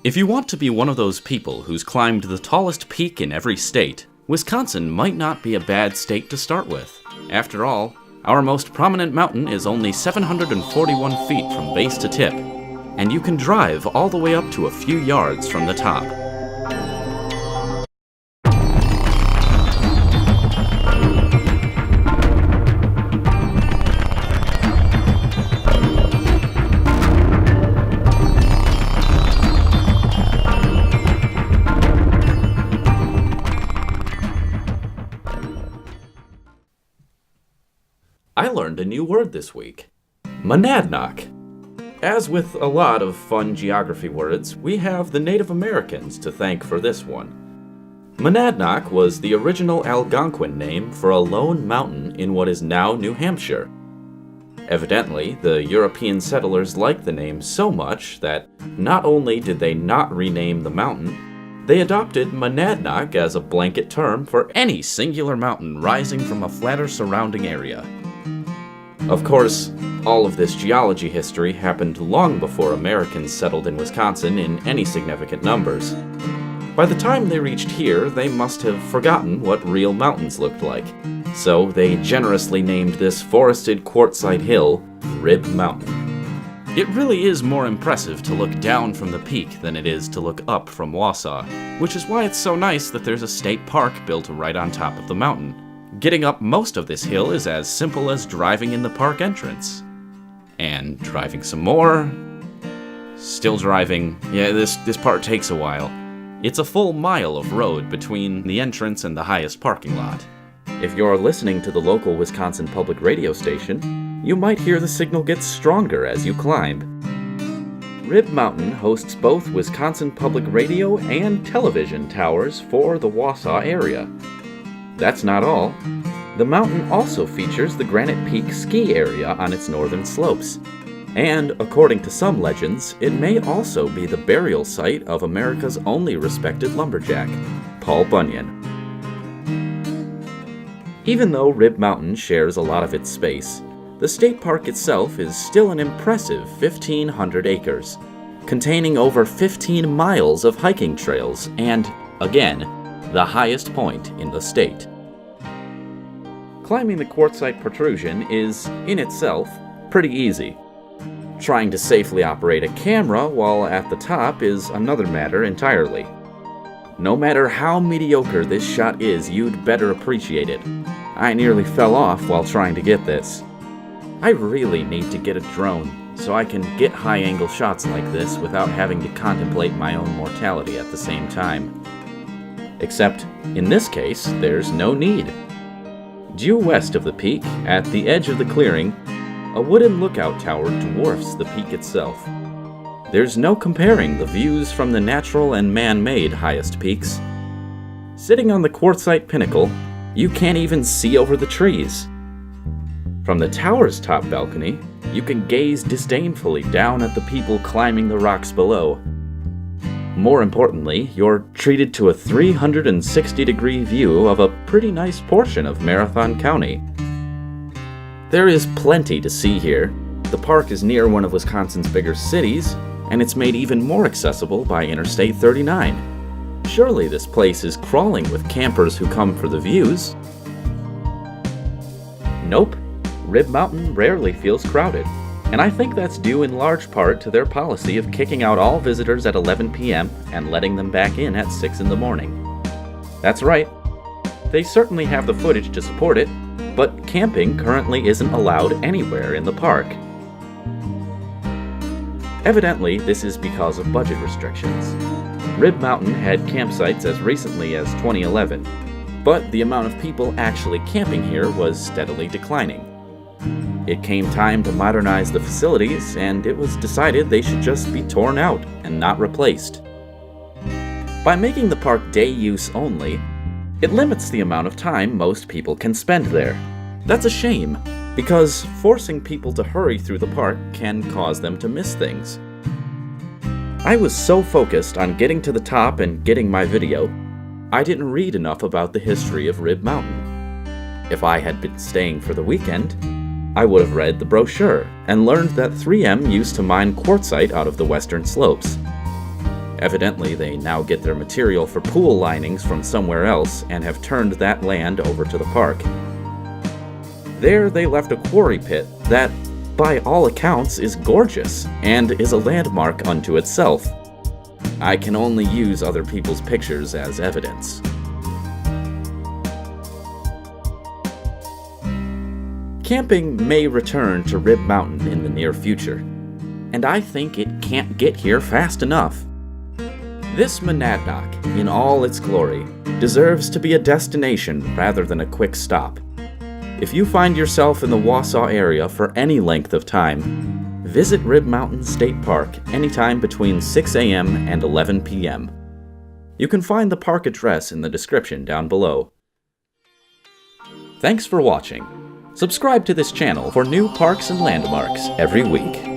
If you want to be one of those people who's climbed the tallest peak in every state, Wisconsin might not be a bad state to start with. After all, our most prominent mountain is only 741 feet from base to tip, and you can drive all the way up to a few yards from the top. I learned a new word this week. Monadnock. As with a lot of fun geography words, we have the Native Americans to thank for this one. Monadnock was the original Algonquin name for a lone mountain in what is now New Hampshire. Evidently, the European settlers liked the name so much that not only did they not rename the mountain, they adopted Monadnock as a blanket term for any singular mountain rising from a flatter surrounding area. Of course, all of this geology history happened long before Americans settled in Wisconsin in any significant numbers. By the time they reached here, they must have forgotten what real mountains looked like, so they generously named this forested quartzite hill Rib Mountain. It really is more impressive to look down from the peak than it is to look up from Wausau, which is why it's so nice that there's a state park built right on top of the mountain. Getting up most of this hill is as simple as driving in the park entrance. And driving some more. Still driving. Yeah, this part takes a while. It's a full mile of road between the entrance and the highest parking lot. If you're listening to the local Wisconsin public radio station, you might hear the signal get stronger as you climb. Rib Mountain hosts both Wisconsin public radio and television towers for the Wausau area. That's not all. The mountain also features the Granite Peak ski area on its northern slopes. And, according to some legends, it may also be the burial site of America's only respected lumberjack, Paul Bunyan. Even though Rib Mountain shares a lot of its space, the state park itself is still an impressive 1,500 acres, containing over 15 miles of hiking trails and, again, the highest point in the state. Climbing the quartzite protrusion is, in itself, pretty easy. Trying to safely operate a camera while at the top is another matter entirely. No matter how mediocre this shot is, you'd better appreciate it. I nearly fell off while trying to get this. I really need to get a drone so I can get high-angle shots like this without having to contemplate my own mortality at the same time. Except, in this case, there's no need. Due west of the peak, at the edge of the clearing, a wooden lookout tower dwarfs the peak itself. There's no comparing the views from the natural and man-made highest peaks. Sitting on the quartzite pinnacle, you can't even see over the trees. From the tower's top balcony, you can gaze disdainfully down at the people climbing the rocks below. More importantly, you're treated to a 360-degree view of a pretty nice portion of Marathon County. There is plenty to see here. The park is near one of Wisconsin's bigger cities, and it's made even more accessible by Interstate 39. Surely this place is crawling with campers who come for the views. Nope, Rib Mountain rarely feels crowded. And I think that's due in large part to their policy of kicking out all visitors at 11 p.m. and letting them back in at 6 in the morning. That's right. They certainly have the footage to support it, but camping currently isn't allowed anywhere in the park. Evidently, this is because of budget restrictions. Rib Mountain had campsites as recently as 2011, but the amount of people actually camping here was steadily declining. It came time to modernize the facilities, and it was decided they should just be torn out and not replaced. By making the park day use only, it limits the amount of time most people can spend there. That's a shame, because forcing people to hurry through the park can cause them to miss things. I was so focused on getting to the top and getting my video, I didn't read enough about the history of Rib Mountain. If I had been staying for the weekend, I would have read the brochure and learned that 3M used to mine quartzite out of the western slopes. Evidently, they now get their material for pool linings from somewhere else and have turned that land over to the park. There, they left a quarry pit that, by all accounts, is gorgeous and is a landmark unto itself. I can only use other people's pictures as evidence. Camping may return to Rib Mountain in the near future, and I think it can't get here fast enough. This Monadnock, in all its glory, deserves to be a destination rather than a quick stop. If you find yourself in the Wausau area for any length of time, visit Rib Mountain State Park anytime between 6 a.m. and 11 p.m. You can find the park address in the description down below. Thanks for watching. Subscribe to this channel for new parks and landmarks every week.